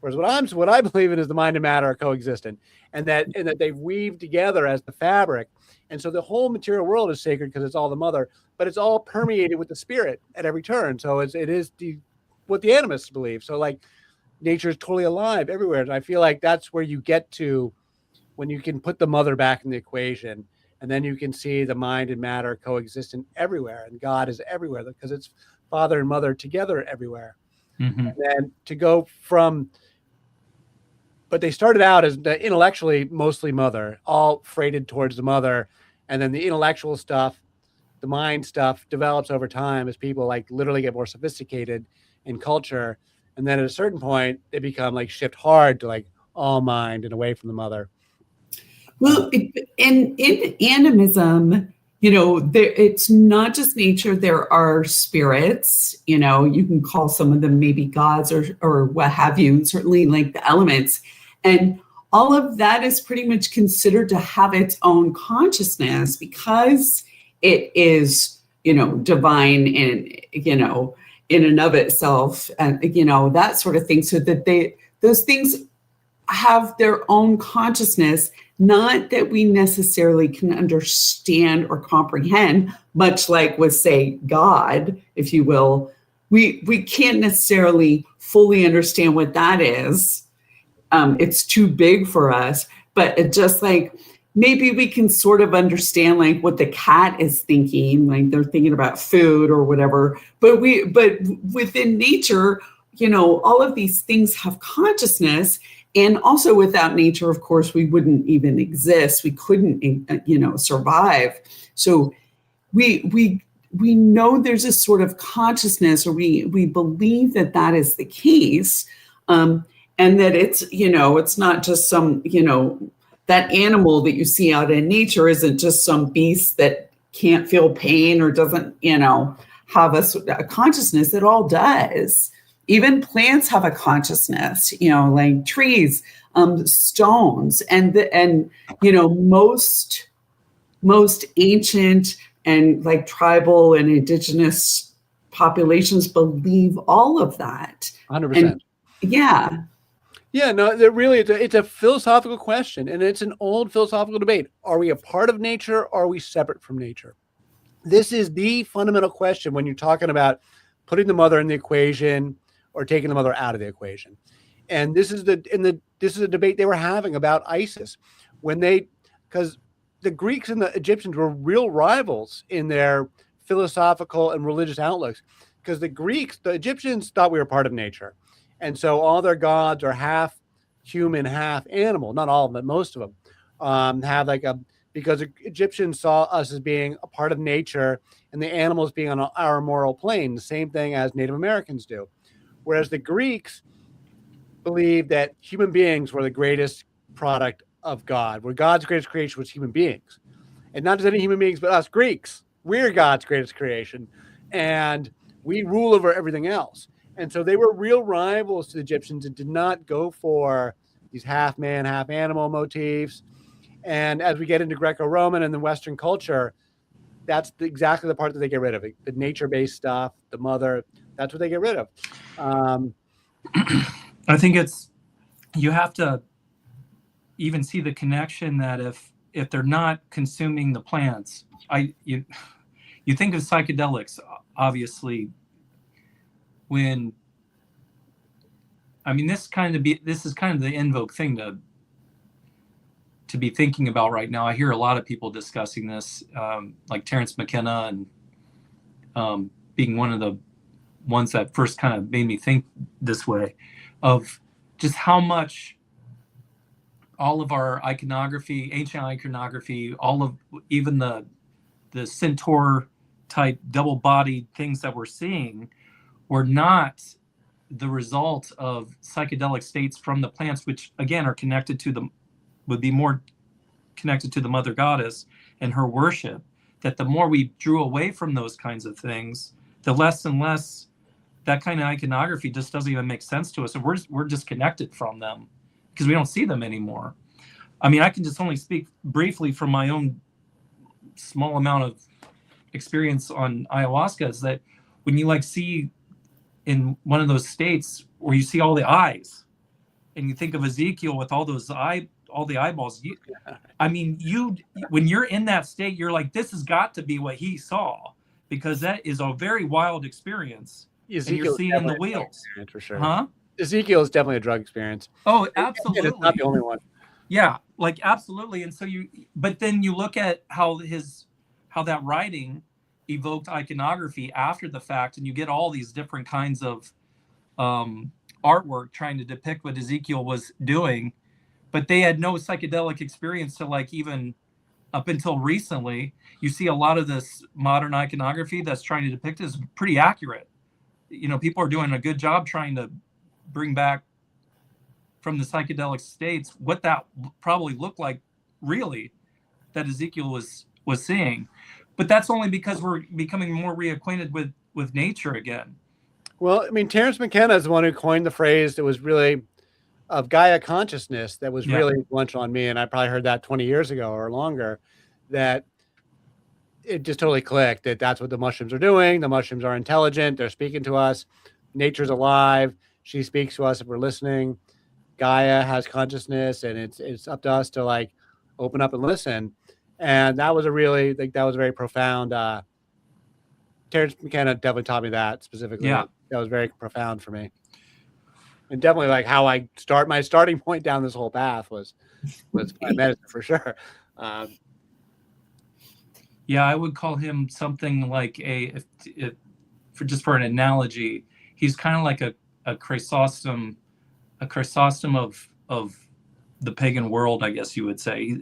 Whereas what I believe in is the mind and matter are coexistent, and that they've weaved together as the fabric. And so the whole material world is sacred because it's all the mother, but it's all permeated with the spirit at every turn. So it is what the animists believe. So like nature is totally alive everywhere. And I feel like that's where you get to when you can put the mother back in the equation. And then you can see the mind and matter coexistent everywhere. And God is everywhere because it's father and mother together everywhere. Mm-hmm. And then to go from, but they started out as the intellectually mostly mother, all freighted towards the mother. And then the intellectual stuff, the mind stuff develops over time as people like literally get more sophisticated in culture. And then at a certain point, they become like shift hard to like all mind and away from the mother. Well, in animism, it's not just nature. There are spirits. You can call some of them maybe gods or what have you. And certainly, like the elements, and all of that is pretty much considered to have its own consciousness because it is, divine and in and of itself, and that sort of thing. So that those things have their own consciousness, not that we necessarily can understand or comprehend, much like with, say, God, if you will. We can't necessarily fully understand what that is. It's too big for us, but it just like maybe we can sort of understand like what the cat is thinking, like they're thinking about food or whatever. But within nature, all of these things have consciousness. And also without nature, of course, we wouldn't even exist. We couldn't, survive. So we know there's a sort of consciousness, or we believe that is the case, and that it's not just some, that animal that you see out in nature isn't just some beast that can't feel pain or doesn't, have a consciousness. It all does. Even plants have a consciousness, like trees, stones, and most ancient and like tribal and indigenous populations believe all of that. 100%. And, yeah. Yeah, no, it's a philosophical question, and it's an old philosophical debate. Are we a part of nature, or are we separate from nature? This is the fundamental question when you're talking about putting the mother in the equation or taking the mother out of the equation. And this is a debate they were having about Isis because the Greeks and the Egyptians were real rivals in their philosophical and religious outlooks, because the Egyptians thought we were part of nature. And so all their gods are half human, half animal. Not all of them, but most of them because the Egyptians saw us as being a part of nature and the animals being on our moral plane, the same thing as Native Americans do. Whereas the Greeks believed that human beings were the greatest product of God, where God's greatest creation was human beings. And not just any human beings, but us Greeks. We're God's greatest creation. And we rule over everything else. And so they were real rivals to the Egyptians and did not go for these half man, half animal motifs. And as we get into Greco-Roman and the Western culture, that's exactly the part that they get rid of. The nature-based stuff, the mother, that's what they get rid of. I think you have to even see the connection that if they're not consuming the plants, you think of psychedelics, obviously. This is kind of the in vogue thing to be thinking about right now. I hear a lot of people discussing this, like Terence McKenna, and being one of the ones that first kind of made me think this way, of just how much all of our iconography, ancient iconography, all of even the centaur type double-bodied things that we're seeing were not the result of psychedelic states from the plants, which again are connected to would be more connected to the mother goddess and her worship. That the more we drew away from those kinds of things, the less and less that kind of iconography just doesn't even make sense to us, and we're disconnected from them because we don't see them anymore. I mean, I can just only speak briefly from my own small amount of experience on ayahuasca, is that when you like see in one of those states where you see all the eyes and you think of Ezekiel with all those all the eyeballs, I mean, when you're in that state, you're like, this has got to be what he saw, because that is a very wild experience. Ezekiel, and you're seeing the wheels for sure. Huh? Ezekiel is definitely a drug experience. Oh, absolutely. It's not the only one. Yeah, like absolutely. And so but then you look at how that writing evoked iconography after the fact, and you get all these different kinds of artwork trying to depict what Ezekiel was doing, but they had no psychedelic experience to like even up until recently. You see a lot of this modern iconography that's trying to depict is pretty accurate. You know, people are doing a good job trying to bring back from the psychedelic states what that probably looked like really that Ezekiel was seeing. But that's only because we're becoming more reacquainted with nature again. Well, I mean, Terence McKenna is the one who coined the phrase that was really of Gaia consciousness that was really influential on me. And I probably heard that 20 years ago or longer, that it just totally clicked that that's what the mushrooms are doing. The mushrooms are intelligent. They're speaking to us. Nature's alive. She speaks to us if we're listening. Gaia has consciousness, and it's up to us to like open up and listen. And that was that was a very profound. Terence McKenna definitely taught me that specifically. Yeah. That was very profound for me. And definitely like how I my starting point down this whole path was plant medicine for sure. Yeah, I would call him something like for an analogy, he's kind of like a Chrysostom of the pagan world, I guess you would say.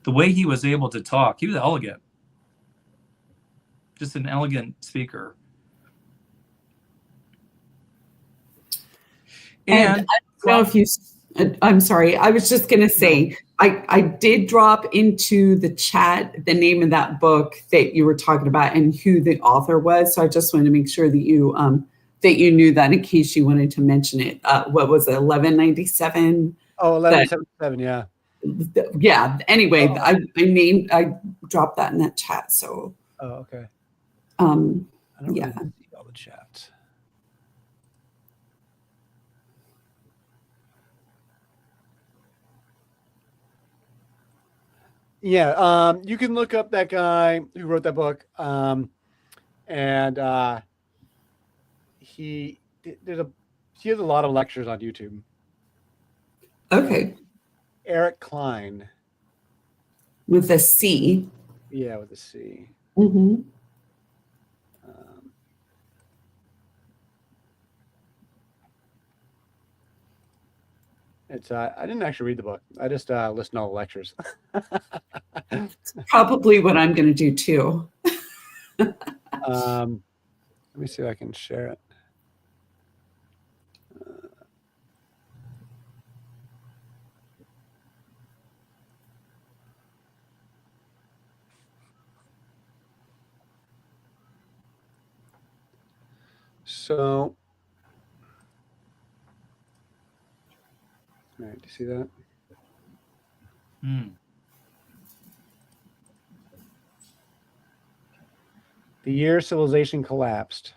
The way he was able to talk, he was elegant, just an elegant speaker. And I don't know if you, I'm sorry, I was just going to say, I did drop into the chat the name of that book that you were talking about and who the author was. So I just wanted to make sure that you knew that in case you wanted to mention it. What was it, 1197? Oh, 1177, yeah. Yeah. Anyway, I dropped that in that chat. So. Oh, okay. I don't yeah. really see all the chats. Yeah, you can look up that guy who wrote that book, and he has a lot of lectures on YouTube. Okay. Eric Klein. With a C. Yeah, with a C. Mm-hmm. It's I didn't actually read the book. I just listened to all the lectures. probably what I'm going to do too. Let me see if I can share it. So, all right, do you see that? The year civilization collapsed.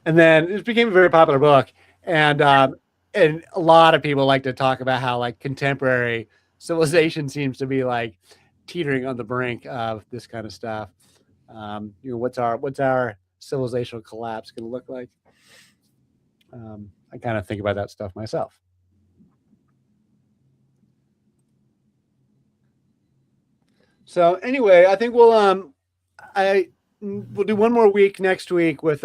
And then it became a very popular book. And a lot of people like to talk about how like contemporary civilization seems to be like teetering on the brink of this kind of stuff. What's our civilizational collapse going to look like? I kind of think about that stuff myself. So anyway, I think we'll do one more week next week with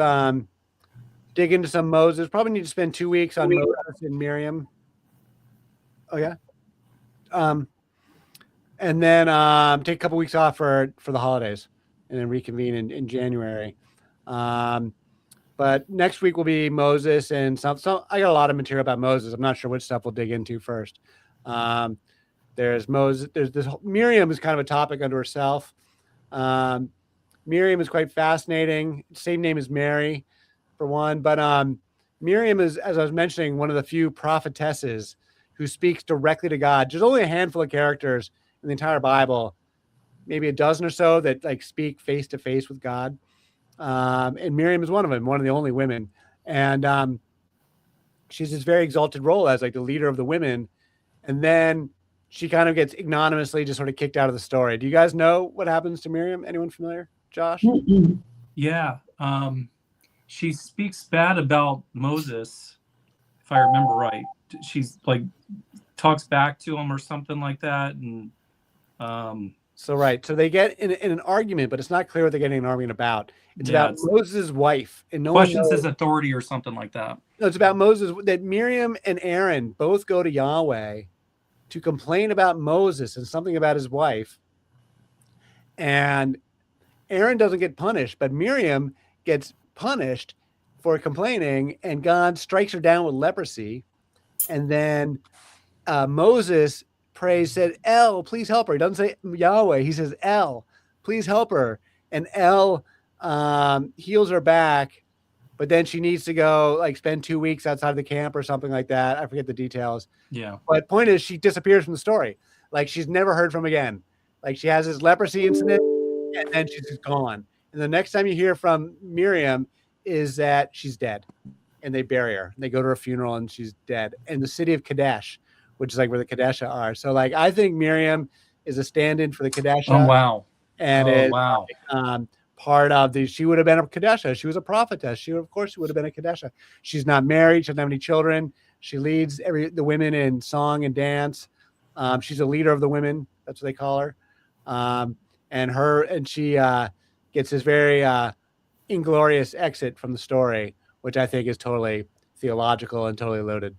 dig into some Moses. Probably need to spend 2 weeks on Moses and Miriam. Oh yeah. And then take a couple weeks off for the holidays, and then reconvene in January. But next week will be Moses and some. So I got a lot of material about Moses. I'm not sure which stuff we'll dig into first. There's Moses. There's this. Miriam is kind of a topic unto herself. Miriam is quite fascinating. Same name as Mary, for one. But Miriam is, as I was mentioning, one of the few prophetesses who speaks directly to God. There's only a handful of characters in the entire Bible, maybe a dozen or so, that like speak face to face with God. And Miriam is one of them, one of the only women. And she's this very exalted role as like the leader of the women. And then she kind of gets ignominiously just sort of kicked out of the story. Do you guys know what happens to Miriam? Anyone familiar? Josh? Yeah. She speaks bad about Moses, if I remember right. She's like talks back to him or something like that. And So they get in an argument, but it's not clear what they're getting an argument about. It's about Moses' wife, and no questions one knows his authority or something like that. No, it's about Moses, that Miriam and Aaron both go to Yahweh to complain about Moses and something about his wife. And Aaron doesn't get punished, but Miriam gets punished for complaining, and God strikes her down with leprosy. And then Moses said, El, please help her. He doesn't say Yahweh. He says, El, please help her. And El heals her back, but then she needs to go like spend 2 weeks outside of the camp or something like that. I forget the details. Yeah. But point is, she disappears from the story. Like she's never heard from again. Like she has this leprosy incident, and then she's just gone. And the next time you hear from Miriam is that she's dead, and they bury her. They go to her funeral, and she's dead. In the city of Kadesh, which is like where the Kadesha are. So like I think Miriam is a stand-in for the Kadesha. Oh wow. And wow. Part of she would have been a Kadesha. She was a prophetess. She would have been a Kadesha. She's not married. She doesn't have any children. She leads the women in song and dance. She's a leader of the women. That's what they call her. And she gets this very inglorious exit from the story, which I think is totally theological and totally loaded.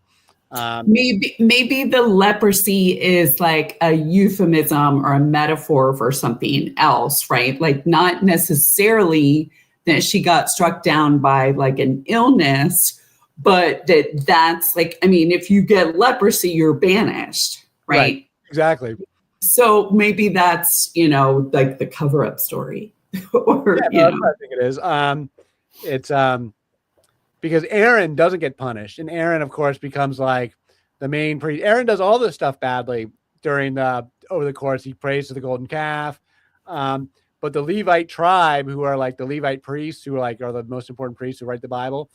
Maybe the leprosy is like a euphemism or a metaphor for something else, right? Like not necessarily that she got struck down by like an illness, but that's like, I mean, if you get leprosy, you're banished, right? Exactly. So maybe that's, like the cover-up story. Or, I think it is. It's because Aaron doesn't get punished, and Aaron, of course, becomes like the main priest. Aaron does all this stuff badly over the course. He prays to the golden calf, but the Levite tribe, who are like the Levite priests, who are the most important priests who write the Bible,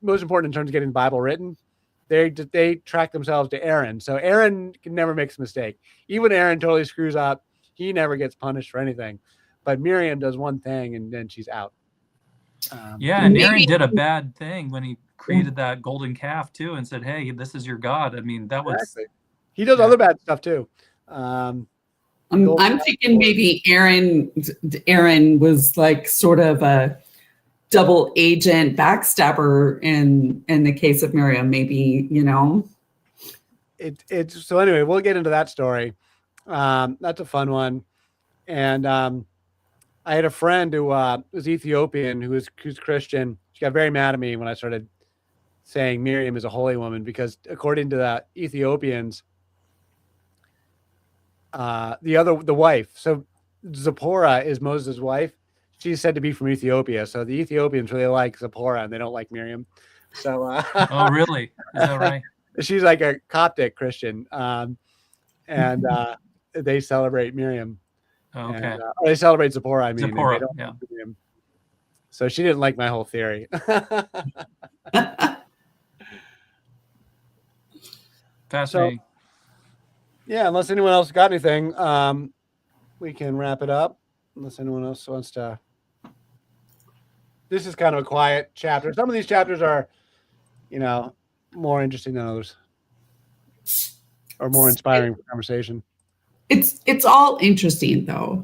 most important in terms of getting the Bible written, they track themselves to Aaron. So Aaron never makes a mistake. Even when Aaron totally screws up, he never gets punished for anything. But Miriam does one thing, and then she's out. And Aaron did a bad thing when he created that golden calf too, and said, "Hey, this is your God." I mean, that was he does other bad stuff too. I'm thinking maybe Aaron was like sort of a double agent backstabber in the case of Miriam. Maybe It's so anyway. We'll get into that story. That's a fun one, and I had a friend who was Ethiopian who's Christian. She got very mad at me when I started saying Miriam is a holy woman, because according to the Ethiopians, the wife, so Zipporah is Moses' wife. She's said to be from Ethiopia. So the Ethiopians really like Zipporah, and they don't like Miriam. So oh, really? Is that right? She's like a Coptic Christian, and they celebrate Miriam. Oh, okay. And, they celebrate Zipporah. I mean, Zipporah, yeah. So she didn't like my whole theory. Fascinating. So, unless anyone else got anything, we can wrap it up. Unless anyone else wants to. This is kind of a quiet chapter. Some of these chapters are, more interesting than others, or more inspiring for conversation. It's all interesting though.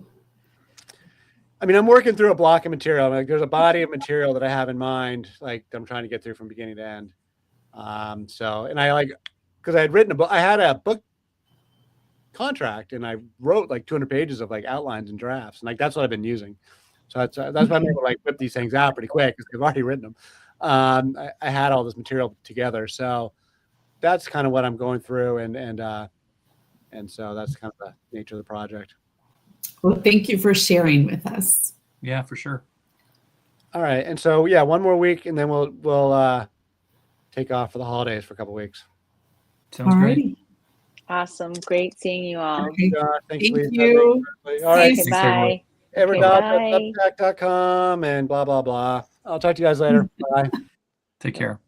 I mean, I'm working through a block of material. Like, there's a body of material that I have in mind, like I'm trying to get through from beginning to end. And I because I had written a book. I had a book contract, and I wrote like 200 pages of like outlines and drafts, and like that's what I've been using. So that's why I'm able to like whip these things out pretty quick because I've already written them. I had all this material together, so that's kind of what I'm going through, and so that's kind of the nature of the project. Well, thank you for sharing with us. Yeah, for sure. All right, and so yeah, one more week, and then we'll take off for the holidays for a couple weeks. Sounds great. Alrighty. Awesome. Great seeing you all. Okay. Thanks, Thank Lisa. you. Thanks, everybody. All right, See Okay, you bye. everyone. Okay, bye. everdog.substack.com and blah blah blah. I'll talk to you guys later. Bye. Take care.